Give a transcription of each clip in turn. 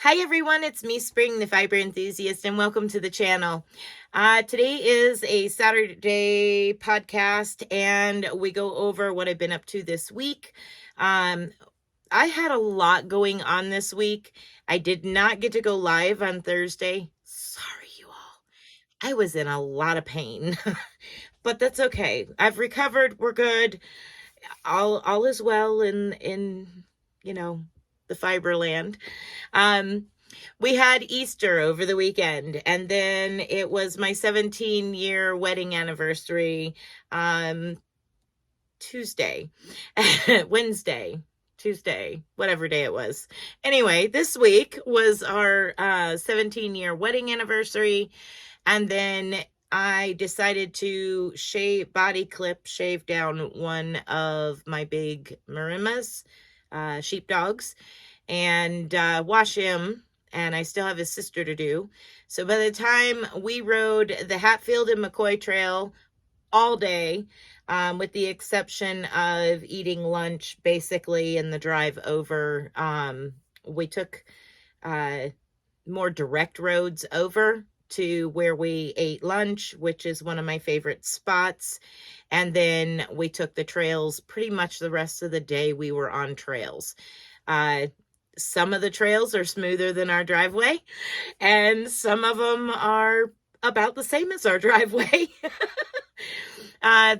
Hi everyone, it's me, Spring, the fiber enthusiast, and welcome to the channel. Today is a Saturday podcast, and we go over what I've been up to this week. I had a lot going on this week. I did not get to go live on Thursday. Sorry, you all. I was in a lot of pain, but that's okay. I've recovered. We're good. All is well in the Fiberland. We had Easter over the weekend, and then it was my 17-year wedding anniversary Tuesday, Wednesday, Tuesday, whatever day it was. Anyway, this week was our 17-year wedding anniversary, and then I decided to shave down one of my big Marimas, sheepdogs, and wash him, and I still have his sister to do. So by the time we rode the Hatfield and McCoy Trail all day, with the exception of eating lunch basically in the drive over, we took more direct roads over to where we ate lunch, which is one of my favorite spots. And then we took the trails pretty much the rest of the day. We were on trails. Some of the trails are smoother than our driveway, and some of them are about the same as our driveway.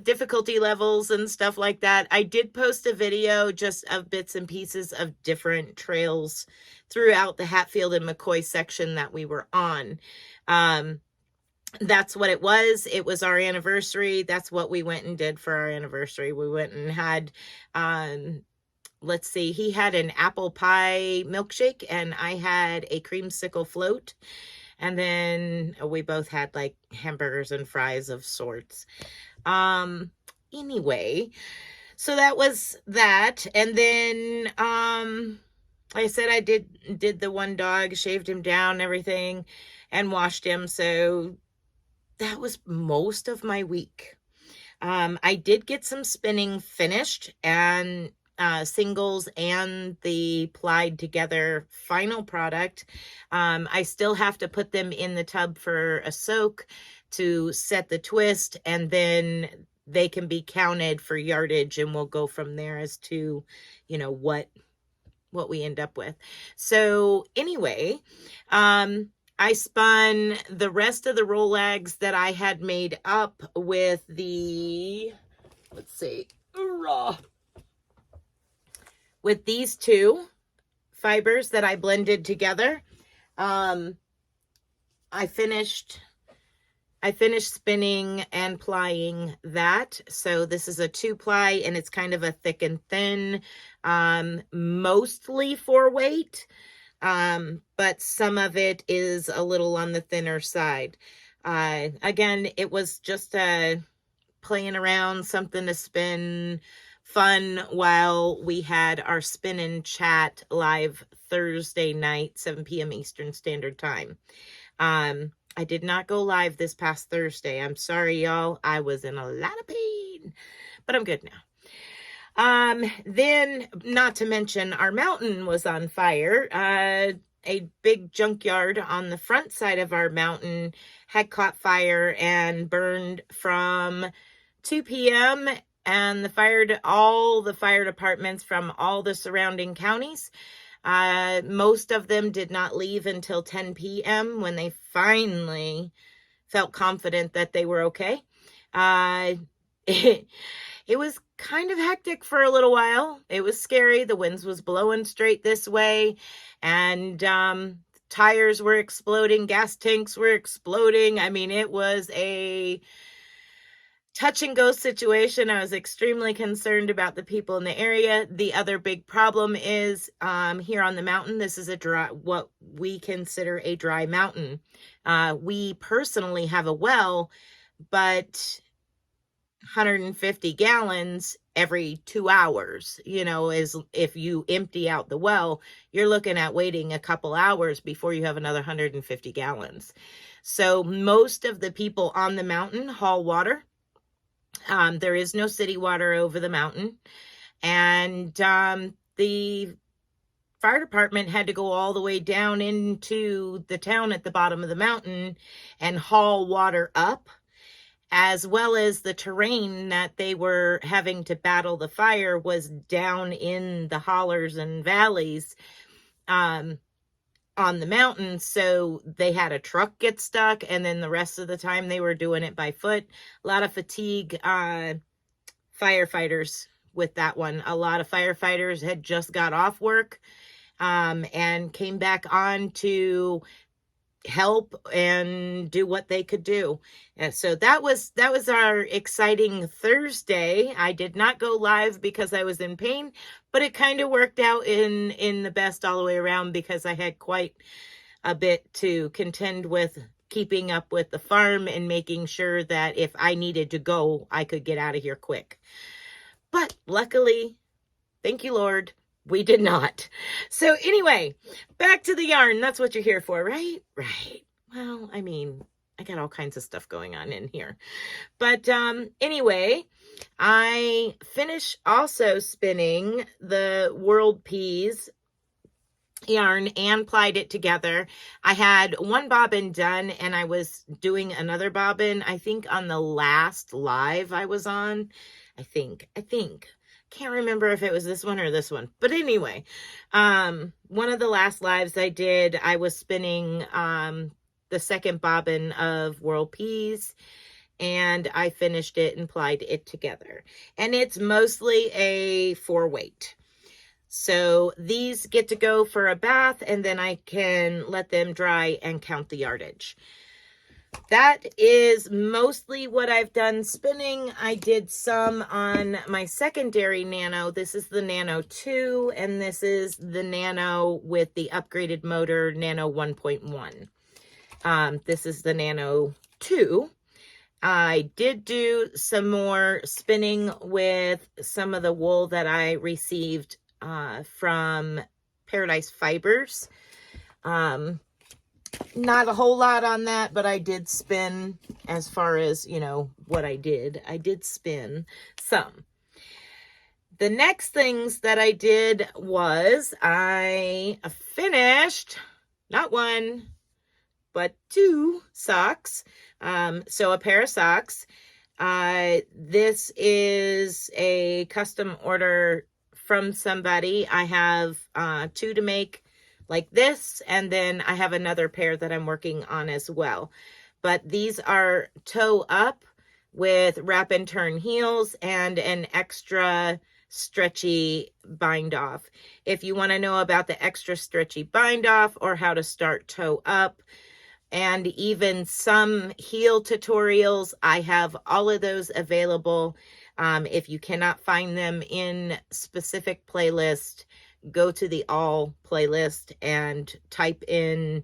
Difficulty levels and stuff like that. I did post a video just of bits and pieces of different trails throughout the Hatfield and McCoy section that we were on. That's what it was. It was our anniversary. That's what we went and did for our anniversary. We went and had, let's see, he had an apple pie milkshake and I had a creamsicle float. And then we both had like hamburgers and fries of sorts. Anyway, so that was that. And then, I said I did the one dog, shaved him down, everything, and washed him. So that was most of my week. I did get some spinning finished, and singles and the plied together final product. I still have to put them in the tub for a soak to set the twist, and then they can be counted for yardage, and we'll go from there as to, what we end up with. So anyway, I spun the rest of the Rolags that I had made up with the, let's see, with these two fibers that I blended together. I finished spinning and plying that. So this is a 2-ply, and it's kind of a thick and thin, mostly 4-weight. But some of it is a little on the thinner side. Again, it was just playing around, something to spin, fun, while we had our spin and chat live Thursday night, 7 p.m. Eastern Standard Time. I did not go live this past Thursday. I'm sorry, y'all. I was in a lot of pain, but I'm good now. Then, not to mention, our mountain was on fire. A big junkyard on the front side of our mountain had caught fire and burned from 2 p.m. and all the fire departments from all the surrounding counties. Most of them did not leave until 10 p.m. when they finally felt confident that they were okay. It was kind of hectic for a little while. It was scary. The winds was blowing straight this way, and tires were exploding, gas tanks were exploding. I mean, it was a touch and go situation. I was extremely concerned about the people in the area. The other big problem is here on the mountain, this is what we consider a dry mountain. We personally have a well, but 150 gallons every 2 hours, is if you empty out the well, you're looking at waiting a couple hours before you have another 150 gallons. So most of the people on the mountain haul water. There is no city water over the mountain, and the fire department had to go all the way down into the town at the bottom of the mountain and haul water up, as well as the terrain that they were having to battle the fire was down in the hollers and valleys on the mountain. So they had a truck get stuck, and then the rest of the time they were doing it by foot. A lot of fatigue firefighters with that one. A lot of firefighters had just got off work and came back on to help and do what they could do. And so that was our exciting Thursday. I did not go live because I was in pain, but it kind of worked out in the best all the way around, because I had quite a bit to contend with, keeping up with the farm and making sure that if I needed to go, I could get out of here quick. But luckily, thank you, Lord, we did not. So anyway, back to the yarn. That's what you're here for, right? Right. Well, I mean, I got all kinds of stuff going on in here. But anyway, I finished also spinning the World Peas yarn and plied it together. I had one bobbin done, and I was doing another bobbin, I think on the last live I was on. I think. Can't remember if it was this one or this one. But anyway, one of the last lives I did, I was spinning the second bobbin of World Peas, and I finished it and plied it together. And it's mostly a 4-weight. So these get to go for a bath, and then I can let them dry and count the yardage. That is mostly what I've done spinning. I did some on my secondary Nano. This is the Nano 2, and this is the Nano with the upgraded motor, Nano 1.1. This is the Nano 2. I did do some more spinning with some of the wool that I received from Paradise Fibers. Not a whole lot on that, but I did spin as far as, you know, what I did. I did spin some. The next things that I did was I finished not one, but 2 socks. So a pair of socks. This is a custom order from somebody. I have 2 to make like this, and then I have another pair that I'm working on as well. But these are toe up with wrap and turn heels and an extra stretchy bind off. If you want to know about the extra stretchy bind off, or how to start toe up, and even some heel tutorials, I have all of those available. If you cannot find them in specific playlist, go to the all playlist and type in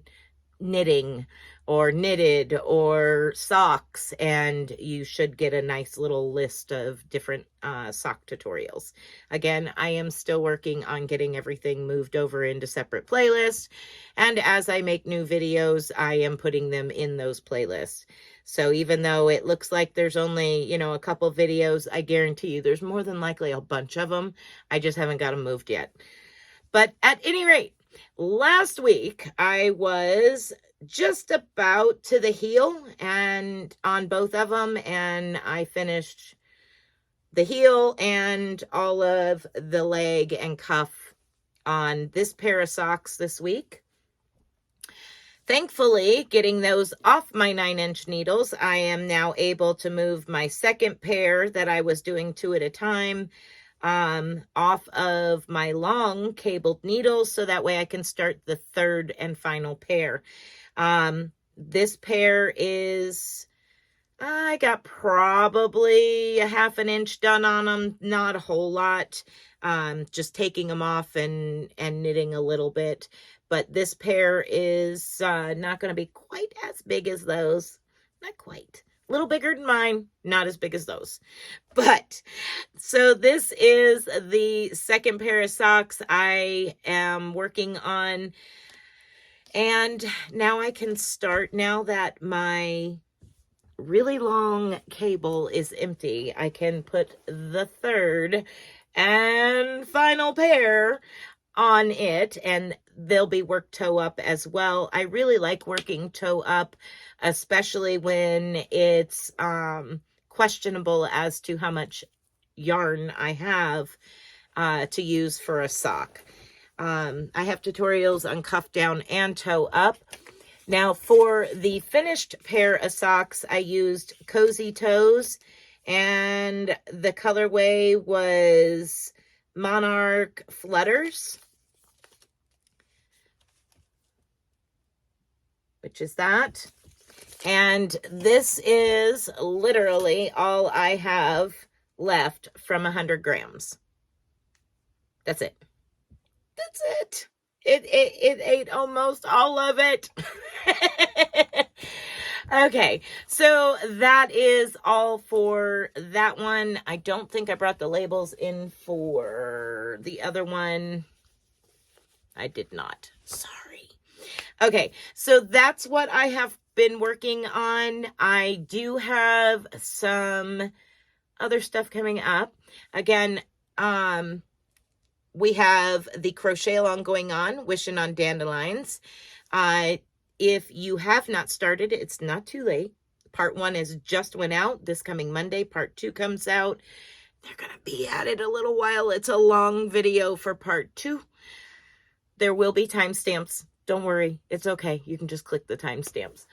knitting or knitted or socks, and you should get a nice little list of different sock tutorials. Again, I am still working on getting everything moved over into separate playlists, and as I make new videos, I am putting them in those playlists. So even though it looks like there's only, you know, a couple videos, I guarantee you there's more than likely a bunch of them. I just haven't got them moved yet. But at any rate, last week I was just about to the heel and on both of them, and I finished the heel and all of the leg and cuff on this pair of socks this week. Thankfully, getting those off my 9-inch needles, I am now able to move my second pair that I was doing 2 at a time off of my long cabled needles, so that way I can start the third and final pair. This pair is, I got probably a 1/2 inch done on them, not a whole lot, just taking them off and knitting a little bit. But this pair is not going to be quite as big as those. Not quite. A little bigger than mine, not as big as those. But, so this is the second pair of socks I am working on. And now I can start, now that my really long cable is empty, I can put the third and final pair on it, and they'll be worked toe up as well. I really like working toe up, especially when it's questionable as to how much yarn I have to use for a sock. I have tutorials on cuff down and toe up. Now for the finished pair of socks, I used Cozy Toes, and the colorway was Monarch Flutters, which is that. And this is literally all I have left from 100 grams. That's it. That's it. It ate almost all of it. Okay, so that is all for that one. I don't think I brought the labels in for the other one. I did not. Sorry. Okay, so that's what I have been working on. I do have some other stuff coming up. Again, we have the crochet along going on, Wishing on Dandelions. If you have not started, it's not too late. Part 1 is just went out this coming Monday. Part 2 comes out. They're going to be at it a little while. It's a long video for part 2. There will be timestamps. Don't worry. It's okay. You can just click the timestamps.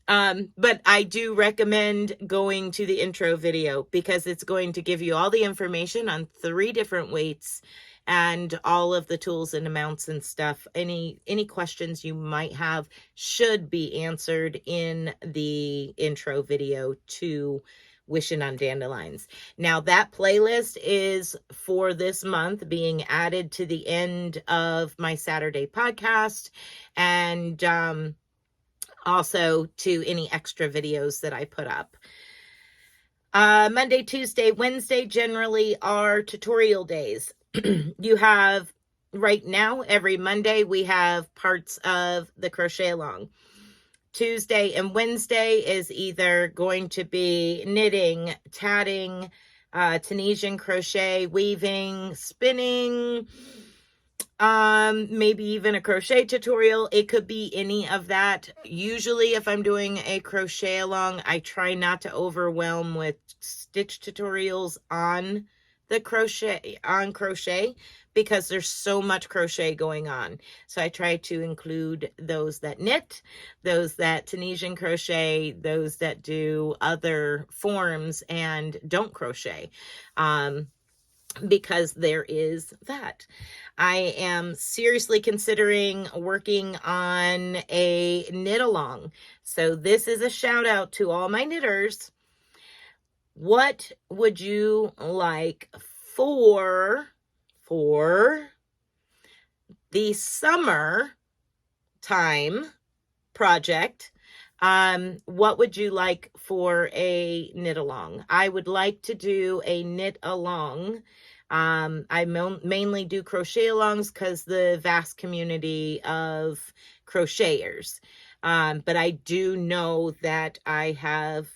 But I do recommend going to the intro video because it's going to give you all the information on 3 different weights and all of the tools and amounts and stuff. Any questions you might have should be answered in the intro video to Wishing on Dandelions. Now that playlist is for this month being added to the end of my Saturday podcast, and also to any extra videos that I put up. Monday, Tuesday, Wednesday generally are tutorial days. You have, right now, every Monday, we have parts of the crochet along. Tuesday and Wednesday is either going to be knitting, tatting, Tunisian crochet, weaving, spinning, maybe even a crochet tutorial. It could be any of that. Usually if I'm doing a crochet along, I try not to overwhelm with stitch tutorials on the crochet because there's so much crochet going on. So I try to include those that knit, those that Tunisian crochet, those that do other forms and don't crochet, because there is that. I am seriously considering working on a knit along. So this is a shout out to all my knitters. What would you like for the summer time project? What would you like for a knit along? I would like to do a knit along. I mainly do crochet alongs because the vast community of crocheters. But I do know that I have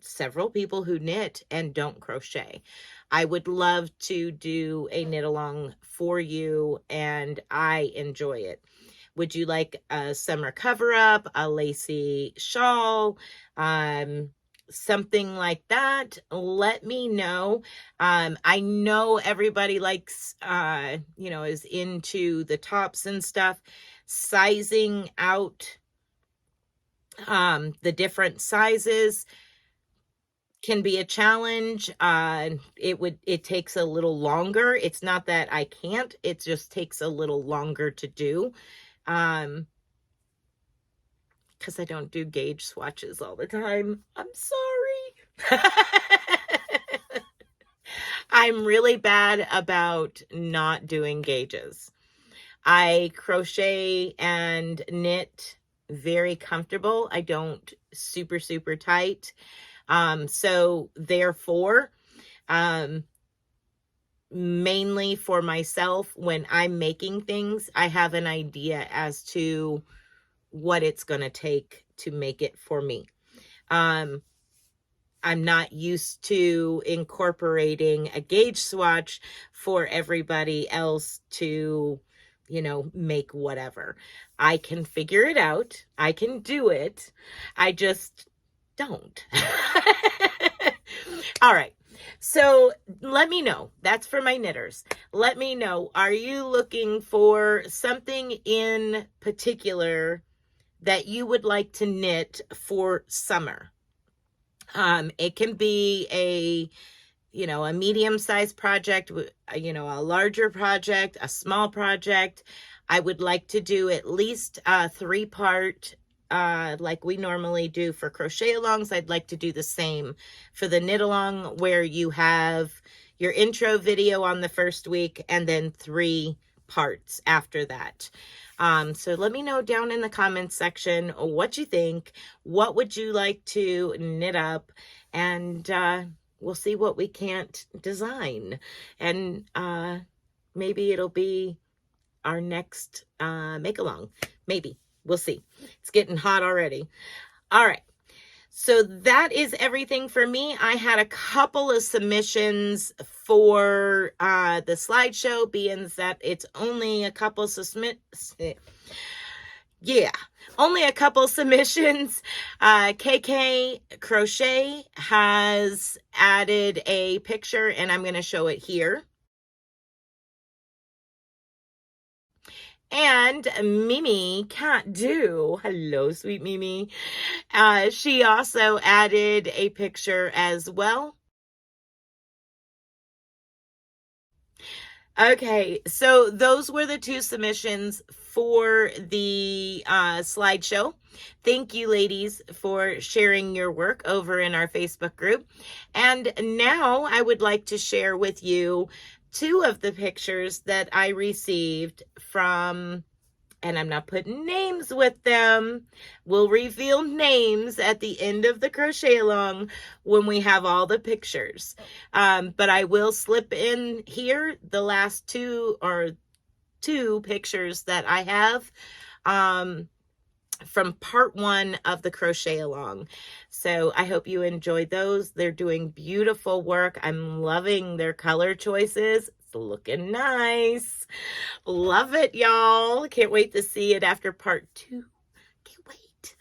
several people who knit and don't crochet. I would love to do a knit along for you, and I enjoy it. Would you like a summer cover up, a lacy shawl, something like that? Let me know. I know everybody likes, is into the tops and stuff. Sizing out the different sizes can be a challenge. It takes a little longer. It's not that I can't, it just takes a little longer to do. Because I don't do gauge swatches all the time. I'm sorry. I'm really bad about not doing gauges. I crochet and knit very comfortable. I don't super tight. So therefore, mainly for myself, when I'm making things, I have an idea as to what it's going to take to make it for me. I'm not used to incorporating a gauge swatch for everybody else to make whatever. I can figure it out. I can do it. I just don't. All right. So let me know. That's for my knitters. Let me know. Are you looking for something in particular that you would like to knit for summer? It can be a medium-sized project, a larger project, a small project. I would like to do at least a 3-part, like we normally do for crochet alongs. I'd like to do the same for the knit along, where you have your intro video on the first week and then 3 parts after that. So let me know down in the comments section what you think. What would you like to knit up? And we'll see what we can't design. And maybe it'll be our next make-along. Maybe. We'll see. It's getting hot already. All right. So that is everything for me. I had a couple of submissions for the slideshow, being that it's only a couple only a couple submissions. KK Crochet has added a picture, and I'm going to show it here. And Mimi Can't Do, hello, sweet Mimi. She also added a picture as well. Okay, so those were the 2 submissions for the slideshow. Thank you, ladies, for sharing your work over in our Facebook group. And now I would like to share with you 2 of the pictures that I received from, and I'm not putting names with them. We'll reveal names at the end of the crochet along when we have all the pictures. But I will slip in here the last 2 pictures that I have from part 1 of the crochet along. So I hope you enjoyed those. They're doing beautiful work. I'm loving their color choices. It's looking nice. Love it, y'all. Can't wait to see it after part 2. Can't wait.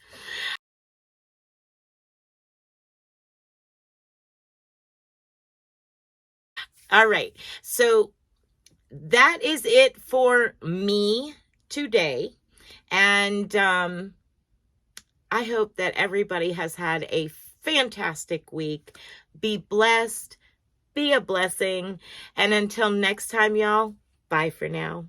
All right. So that is it for me today. And I hope that everybody has had a fantastic week. Be blessed. Be a blessing. And until next time, y'all, bye for now.